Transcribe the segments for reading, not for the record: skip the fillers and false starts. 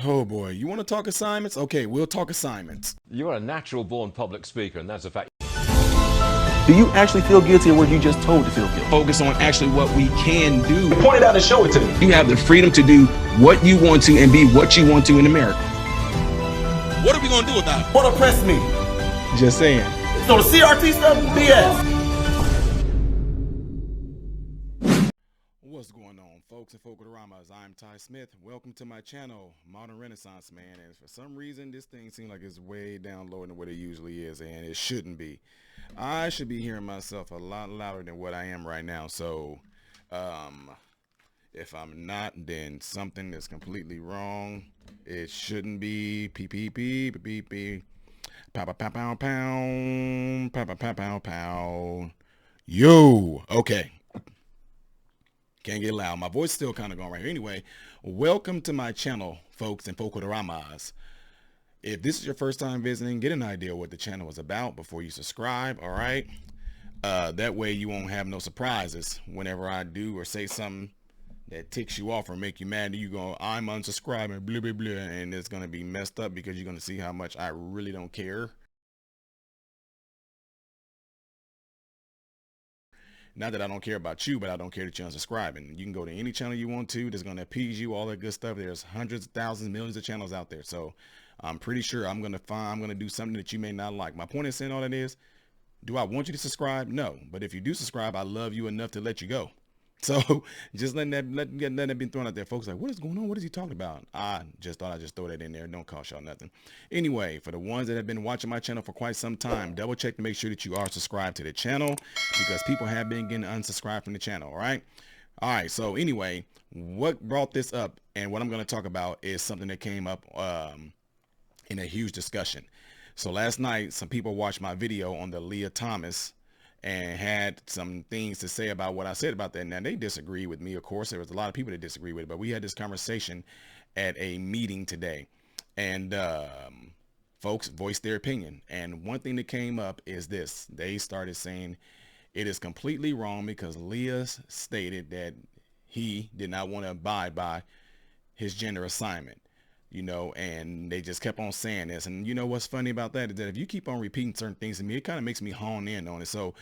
Oh boy, you want to talk assignments? Okay, we'll talk assignments. You're a natural born public speaker, and that's a fact. Do you actually feel guilty or were you just told to feel guilty? Focus on actually what we can do. Point it out and show it to me. You have the freedom to do what you want to and be what you want to in America. What are we going to do about it? What oppressed me? Just saying. So the CRT stuff, BS. What's going on, folks and Folklorama? I'm Ty Smith. Welcome to my channel, Modern Renaissance Man. And for some reason, this thing seems like it's way down lower than what it usually is, and it shouldn't be. I should be hearing myself a lot louder than what I am right now. So, if I'm not, then something is completely wrong. It shouldn't be. P. Pow, pow, pow, pow, pow. Pow, pow, pow, pow, pow. Yo, okay. Can't get loud. My voice is still kind of going right here. Anyway, welcome to my channel, folks and Folklorama. If this is your first time visiting, get an idea what the channel is about before you subscribe, all right? That way you won't have no surprises whenever I do or say something that ticks you off or make you mad. You go, I'm unsubscribing, blah, blah, blah, and it's going to be messed up because you're going to see how much I really don't care. Not that I don't care about you, but I don't care that you're unsubscribing. You can go to any channel you want to. That's going to appease you, all that good stuff. There's hundreds, thousands, millions of channels out there. So I'm pretty sure I'm going to do something that you may not like. My point in saying all that is, do I want you to subscribe? No. But if you do subscribe, I love you enough to let you go. So just letting that be thrown out there. Folks like, what is going on? What is he talking about? I just thought I'd just throw that in there. Don't cost y'all nothing. Anyway, for the ones that have been watching my channel for quite some time, double check to make sure that you are subscribed to the channel, because people have been getting unsubscribed from the channel. All right. So anyway, what brought this up and what I'm going to talk about is something that came up in a huge discussion. So last night, some people watched my video on the Leah Thomas and had some things to say about what I said about that. Now, they disagree with me. Of course, there was a lot of people that disagree with it, but we had this conversation at a meeting today, and folks voiced their opinion. And one thing that came up is this. They started saying it is completely wrong because Leah stated that he did not want to abide by his gender assignment. You know, and they just kept on saying this. And you know what's funny about that is that if you keep on repeating certain things to me, it kind of makes me hone in on it. So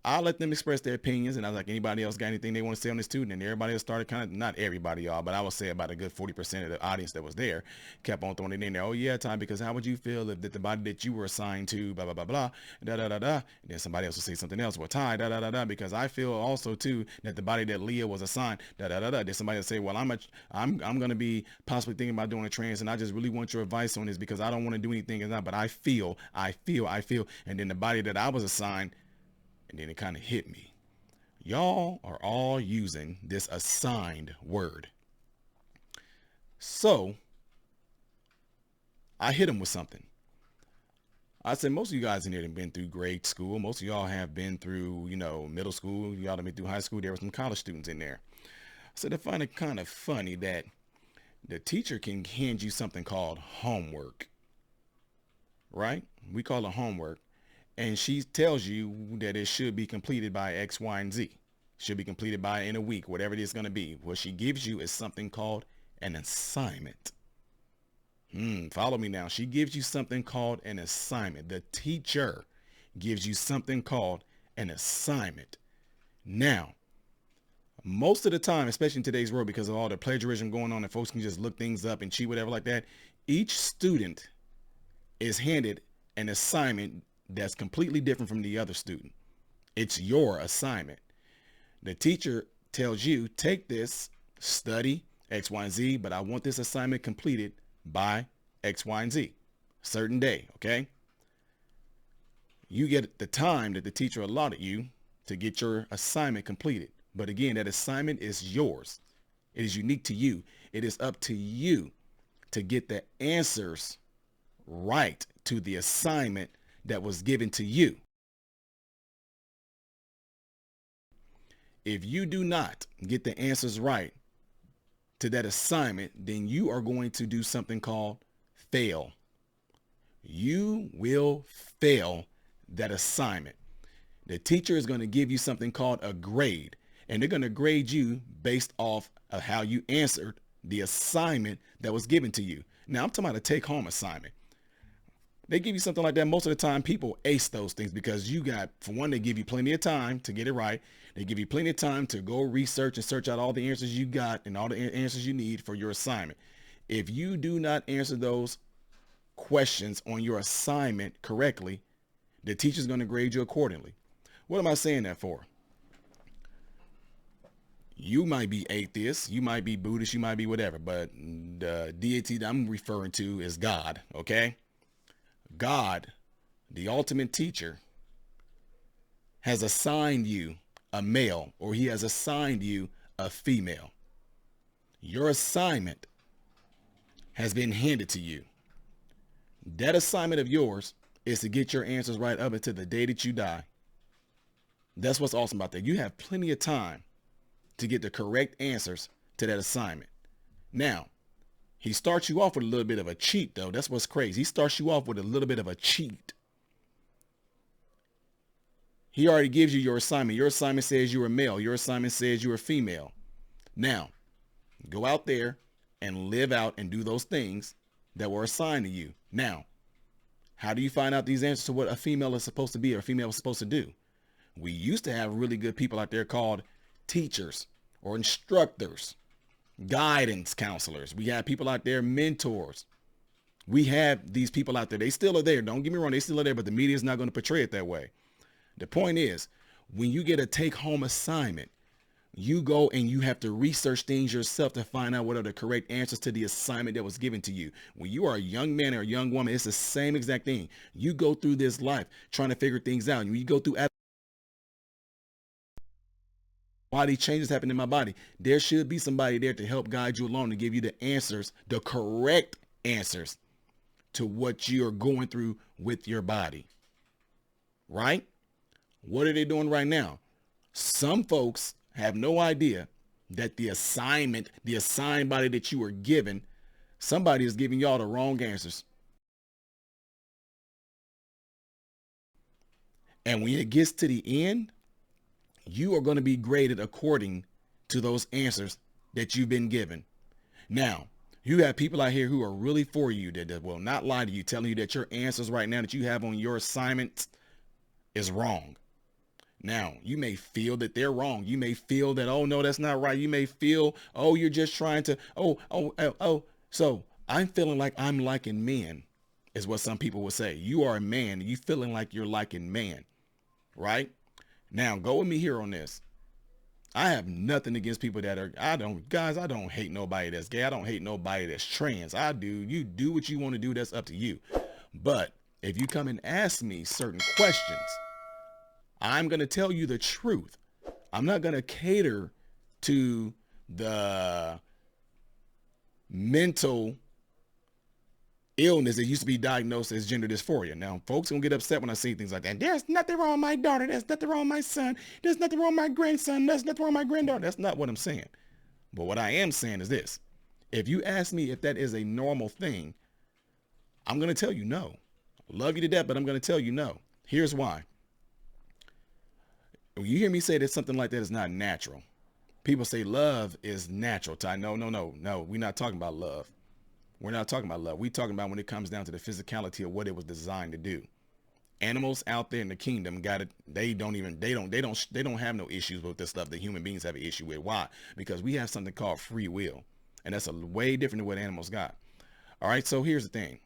I'll let them express their opinions. And I was like, anybody else got anything they want to say on this too? And then everybody else started kind of, not everybody, y'all, but I would say about a good 40% of the audience that was there kept on throwing it in there. Oh yeah, Ty, because how would you feel if the body that you were assigned to, blah, blah, blah, blah, da, da, da, da. And then somebody else will say something else. Well, Ty, da, da, da, da, because I feel also too that the body that Leah was assigned, da, da, da, da. Then somebody will say, well, I'm going to be possibly thinking about doing a trans, and I just really want your advice on this because I don't want to do anything and that, but I feel, and then the body that I was assigned, and then it kind of hit me. Y'all are all using this assigned word. So I hit him with something. I said, most of you guys in here have been through grade school. Most of y'all have been through, middle school. Y'all have been through high school. There were some college students in there. I said, I find it kind of funny that the teacher can hand you something called homework, right? We call it homework. And she tells you that it should be completed by X, Y, and Z. Should be completed by in a week, whatever it is going to be. What she gives you is something called an assignment. Follow me now. She gives you something called an assignment. The teacher gives you something called an assignment. Now, most of the time, especially in today's world, because of all the plagiarism going on and folks can just look things up and cheat, whatever like that, each student is handed an assignment that's completely different from the other student. It's your assignment. The teacher tells you, take this, study X, Y, and Z, but I want this assignment completed by X, Y, and Z, certain day, okay? You get the time that the teacher allotted you to get your assignment completed. But again, that assignment is yours. It is unique to you. It is up to you to get the answers right to the assignment that was given to you. If you do not get the answers right to that assignment, then you are going to do something called fail. You will fail that assignment. The teacher is going to give you something called a grade, and they're going to grade you based off of how you answered the assignment that was given to you. Now I'm talking about a take-home assignment. They give you something like that. Most of the time, people ace those things because you got, for one, they give you plenty of time to get it right. They give you plenty of time to go research and search out all the answers you got and all the answers you need for your assignment. If you do not answer those questions on your assignment correctly, the teacher's going to grade you accordingly. What am I saying that for? You might be atheist, you might be Buddhist, you might be whatever, but the deity that I'm referring to is God, okay? God, the ultimate teacher, has assigned you a male, or he has assigned you a female. Your assignment has been handed to you. That assignment of yours is to get your answers right up until the day that you die. That's what's awesome about that. You have plenty of time to get the correct answers to that assignment. Now, he starts you off with a little bit of a cheat, though. That's what's crazy. He starts you off with a little bit of a cheat. He already gives you your assignment. Your assignment says you're a male. Your assignment says you're a female. Now, go out there and live out and do those things that were assigned to you. Now, how do you find out these answers to what a female is supposed to be or a female is supposed to do? We used to have really good people out there called teachers or instructors, guidance counselors. We have people out there, mentors. We have these people out there. They still are there. Don't get me wrong. They still are there, but the media is not going to portray it that way. The point is, when you get a take-home assignment, you go and you have to research things yourself to find out what are the correct answers to the assignment that was given to you. When you are a young man or a young woman, it's the same exact thing. You go through this life trying to figure things out. When you go through why these changes happen in my body, there should be somebody there to help guide you along, to give you the answers, the correct answers to what you're going through with your body. Right? What are they doing right now? Some folks have no idea that the assignment, the assigned body that you were given, somebody is giving y'all the wrong answers. And when it gets to the end, you are going to be graded according to those answers that you've been given. Now, you have people out here who are really for you that will not lie to you, telling you that your answers right now that you have on your assignment is wrong. Now, you may feel that they're wrong. You may feel that, oh, no, that's not right. You may feel, oh, you're just trying to, So I'm feeling like I'm liking men is what some people will say. You are a man. You feeling like you're liking man, right? Now, go with me here on this. I have nothing against people that are, I don't hate nobody that's gay. I don't hate nobody that's trans. I do. You do what you want to do. That's up to you. But if you come and ask me certain questions, I'm going to tell you the truth. I'm not going to cater to the mental illness that used to be diagnosed as gender dysphoria. Now, folks gonna get upset when I say things like that. There's nothing wrong with my daughter. There's nothing wrong with my son. There's nothing wrong with my grandson. There's nothing wrong with my granddaughter. That's not what I'm saying. But what I am saying is this. If you ask me if that is a normal thing, I'm going to tell you no. I love you to death, but I'm going to tell you no. Here's why. When you hear me say that something like that is not natural, people say love is natural. No, we're not talking about love. We're not talking about love. We're talking about when it comes down to the physicality of what it was designed to do. Animals out there in the kingdom got it. They don't have no issues with this stuff that human beings have an issue with. Why? Because we have something called free will. And that's a way different than what animals got. All right. So here's the thing.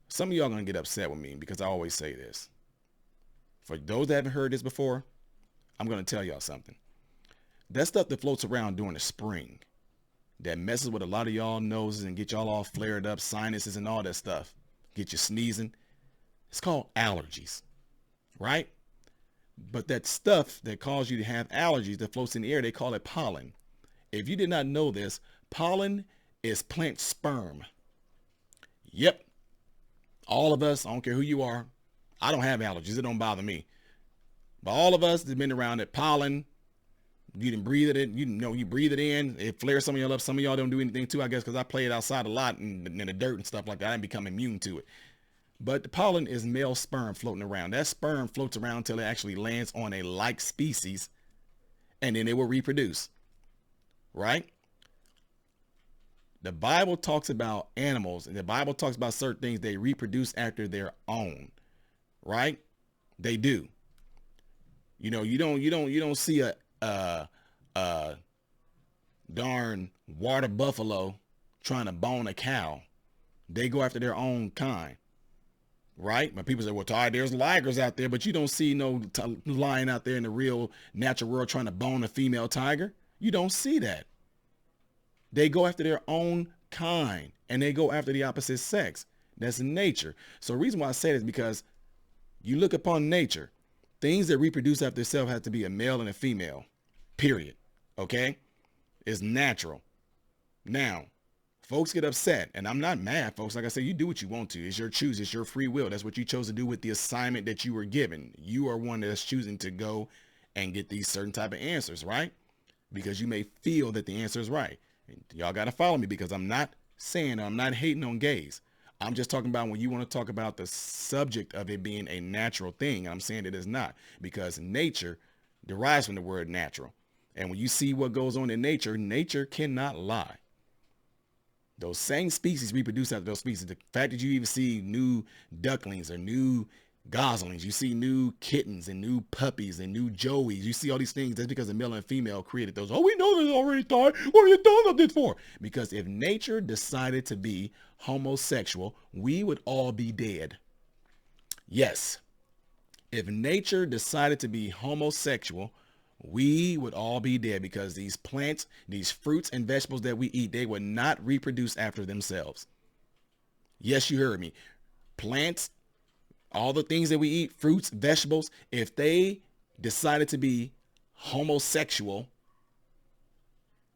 Some of y'all are going to get upset with me because I always say this. For those that haven't heard this before, I'm going to tell y'all something. That stuff that floats around during the spring, that messes with a lot of y'all noses and get y'all all flared up, sinuses and all that stuff, get you sneezing. It's called allergies, right? But that stuff that causes you to have allergies that floats in the air, they call it pollen. If you did not know this, pollen is plant sperm. Yep. All of us, I don't care who you are. I don't have allergies. It don't bother me. But all of us that have been around that pollen, you didn't breathe it in, you breathe it in, it flares some of y'all up. Some of y'all don't do anything too, I guess, because I play it outside a lot and in the dirt and stuff like that. I become immune to it. But the pollen is male sperm floating around. That sperm floats around until it actually lands on a like species, and then it will reproduce, right? The Bible talks about animals, and the Bible talks about certain things. They reproduce after their own, right? They do. You know, you don't see a darn water buffalo trying to bone a cow. They go after their own kind, right? But people say, well, Ty, there's tigers out there, but you don't see no lion out there in the real natural world trying to bone a female tiger. You don't see that. They go after their own kind, and they go after the opposite sex. That's nature. So the reason why I say this is because you look upon nature, things that reproduce after themselves have to be a male and a female, period. Okay? It's natural. Now, folks get upset, and I'm not mad, folks. Like I said, you do what you want to. It's your choose. It's your free will. That's what you chose to do with the assignment that you were given. You are one that's choosing to go and get these certain type of answers, right? Because you may feel that the answer is right. And y'all got to follow me, because I'm not saying, I'm not hating on gays. I'm just talking about when you want to talk about the subject of it being a natural thing. I'm saying it is not, because nature derives from the word natural. And when you see what goes on in nature, nature cannot lie. Those same species reproduce after those species. The fact that you even see new ducklings or new goslings, you see new kittens and new puppies and new joeys. You see all these things. That's because the male and female created those. Oh, we know this already, Ty. What are you doing this for? Because if nature decided to be homosexual, we would all be dead. Yes. If nature decided to be homosexual, we would all be dead, because these plants, these fruits and vegetables that we eat, they would not reproduce after themselves. Yes, you heard me. Plants, all the things that we eat, fruits, vegetables, if they decided to be homosexual,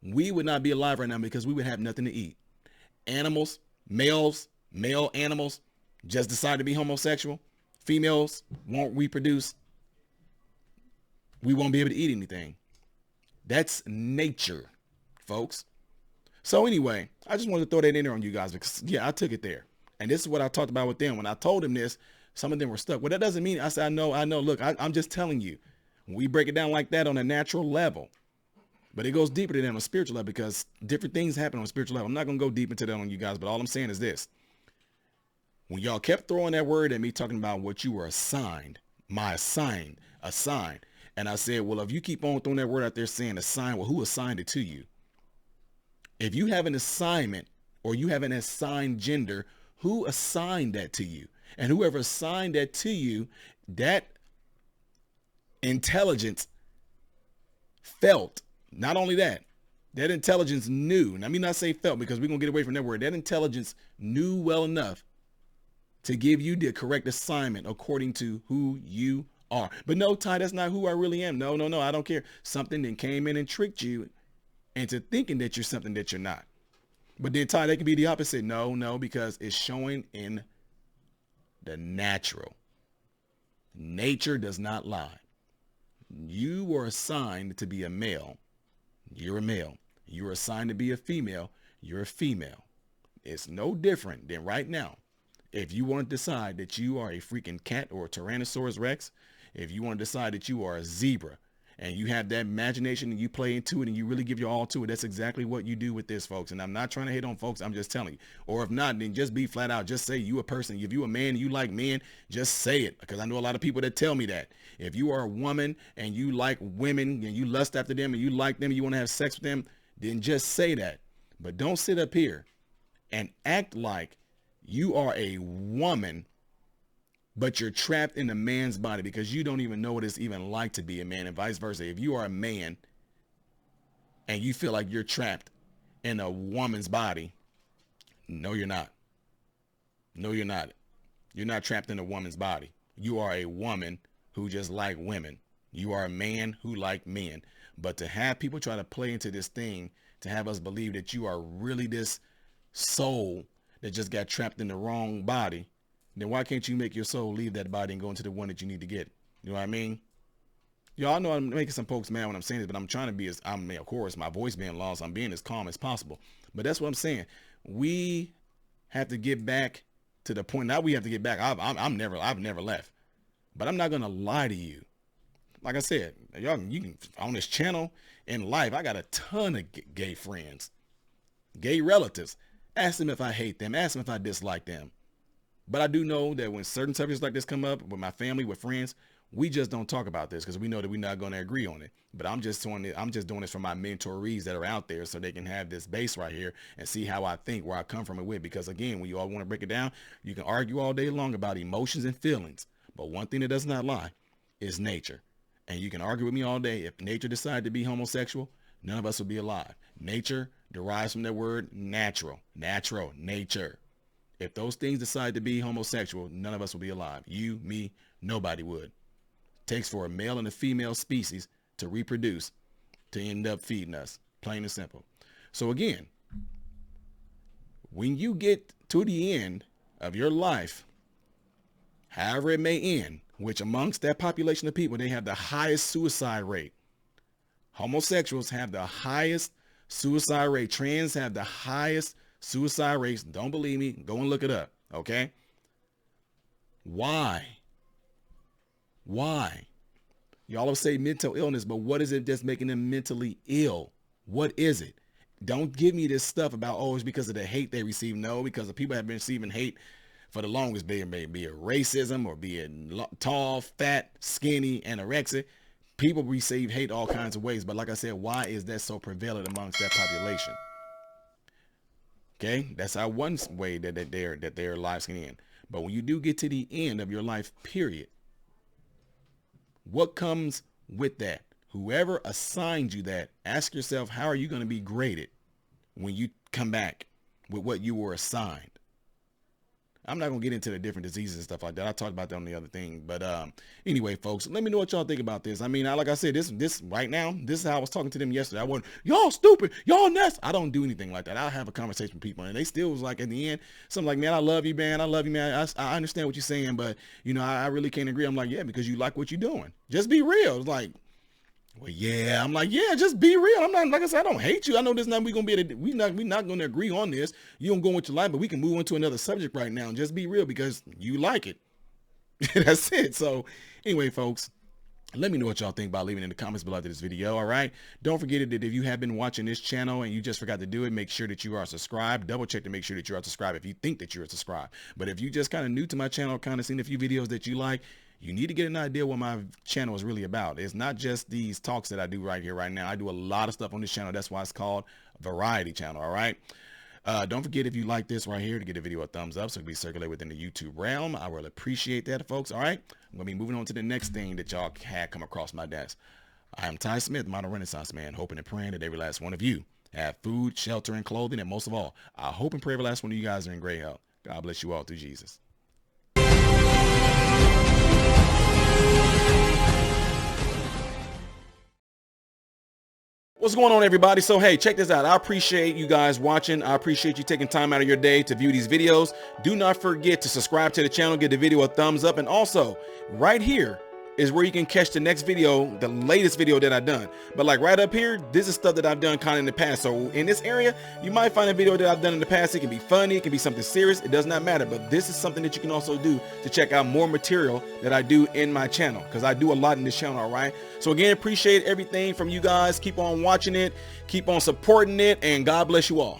we would not be alive right now, because we would have nothing to eat. Animals, male animals just decide to be homosexual. Females won't reproduce. We won't be able to eat anything. That's nature, folks. So anyway, I just wanted to throw that in there on you guys, because yeah, I took it there. And this is what I talked about with them. When I told them this, some of them were stuck. Well, that doesn't mean, I said, I know, look, I'm just telling you, we break it down like that on a natural level, but it goes deeper than that on a spiritual level, because different things happen on a spiritual level. I'm not going to go deep into that on you guys, but all I'm saying is this. When y'all kept throwing that word at me, talking about what you were assigned, assigned. And I said, well, if you keep on throwing that word out there saying assign, well, who assigned it to you? If you have an assignment, or you have an assigned gender, who assigned that to you? And whoever assigned that to you, that intelligence felt, not only that intelligence knew. Now, I mean, not say felt, because we're going to get away from that word. That intelligence knew well enough to give you the correct assignment according to who you are. But no, Ty, that's not who I really am. No, I don't care. Something then came in and tricked you into thinking that you're something that you're not. But then, Ty, that can be the opposite. No, because it's showing in the natural. Nature does not lie. You were assigned to be a male. You're a male. You were assigned to be a female. You're a female. It's no different than right now. If you want to decide that you are a freaking cat or a Tyrannosaurus Rex, if you want to decide that you are a zebra, and you have that imagination and you play into it and you really give your all to it, that's exactly what you do with this, folks. And I'm not trying to hate on folks. I'm just telling you. Or if not, then just be flat out. Just say you a person. If you a man and you like men, just say it. Because I know a lot of people that tell me that. If you are a woman and you like women and you lust after them and you like them, you want to have sex with them, then just say that. But don't sit up here and act like you are a woman, but you're trapped in a man's body, because you don't even know what it's even like to be a man, and vice versa. If you are a man and you feel like you're trapped in a woman's body, no, you're not. No, you're not. You're not trapped in a woman's body. You are a woman who just like women. You are a man who like men. But to have people try to play into this thing, to have us believe that you are really this soul that just got trapped in the wrong body, then why can't you make your soul leave that body and go into the one that you need to get? You know what I mean? Y'all know I'm making some folks mad when I'm saying this, but I'm trying to be of course, my voice being lost, I'm being as calm as possible. But that's what I'm saying. We have to get back to the point. Now we have to get back. I've never left. But I'm not going to lie to you. Like I said, y'all, you can, on this channel in life, I got a ton of gay friends. Gay relatives, ask them if I hate them, ask them if I dislike them. But I do know that when certain subjects like this come up with my family, with friends, we just don't talk about this because we know that we're not going to agree on it. But I'm just doing this for my mentorees that are out there so they can have this base right here and see how I think, where I come from and with. Because again, when you all want to break it down, you can argue all day long about emotions and feelings. But one thing that does not lie is nature. And you can argue with me all day. If nature decided to be homosexual, none of us would be alive. Nature derives from that word natural, nature. If those things decide to be homosexual, none of us will be alive. You, me, nobody would. Takes for a male and a female species to reproduce to end up feeding us, plain and simple. So again, when you get to the end of your life, however it may end, which amongst that population of people, they have the highest suicide rate. Homosexuals have the highest suicide rate. Trans have the highest suicide rates. Don't believe me? Go and look it up. Okay. Why? Y'all will say mental illness, but what is it that's making them mentally ill? What is it? Don't give me this stuff about, oh, it's because of the hate they receive. No, because the people have been receiving hate for the longest, be it racism or be it tall, fat, skinny, anorexic. People receive hate all kinds of ways. But like I said, why is that so prevalent amongst that population? Okay, that's how one way that their lives can end. But when you do get to the end of your life, period, what comes with that? Whoever assigned you that, ask yourself, how are you going to be graded when you come back with what you were assigned? I'm not going to get into the different diseases and stuff like that. I talked about that on the other thing. But anyway, folks, let me know what y'all think about this. I mean, like I said, this right now, this is how I was talking to them yesterday. I wasn't, y'all stupid, y'all nuts. I don't do anything like that. I'll have a conversation with people, and they still was like, at the end, something like, man, I love you, man. I love you, man. I understand what you're saying, but, you know, I really can't agree. I'm like, yeah, because you like what you're doing. Just be real. It's like, well, yeah, I'm like, yeah, just be real. I'm not, like I said, I don't hate you. I know this not, we're not going to agree on this. You don't go with your life, but we can move on to another subject right now and just be real because you like it. That's it. So anyway, folks, let me know what y'all think by leaving in the comments below this video. All right. Don't forget that if you have been watching this channel and you just forgot to do it, make sure that you are subscribed. Double check to make sure that you are subscribed if you think that you're subscribed. But if you just kind of new to my channel, kind of seen a few videos that you like, you need to get an idea what my channel is really about. It's not just these talks that I do right here, right now. I do a lot of stuff on this channel. That's why it's called Variety Channel. All right. Don't forget, if you like this right here, to give the video a thumbs up so it can be circulated within the YouTube realm. I really appreciate that, folks. All right. I'm going to be moving on to the next thing that y'all had come across my desk. I am Ty Smith, modern Renaissance man, hoping and praying that every last one of you have food, shelter, and clothing. And most of all, I hope and pray every last one of you guys are in great health. God bless you all through Jesus. What's going on, everybody? So, hey, check this out. I appreciate you guys watching. I appreciate you taking time out of your day to view these videos. Do not forget to subscribe to the channel, give the video a thumbs up. And also, right here is where you can catch the next video, the latest video that I've done. But like right up here, this is stuff that I've done kind of in the past. So in this area, you might find a video that I've done in the past. It can be funny, it can be something serious. It does not matter. But this is something that you can also do to check out more material that I do in my channel, because I do a lot in this channel. All right. So again, appreciate everything from you guys. Keep on watching it, keep on supporting it, and God bless you all.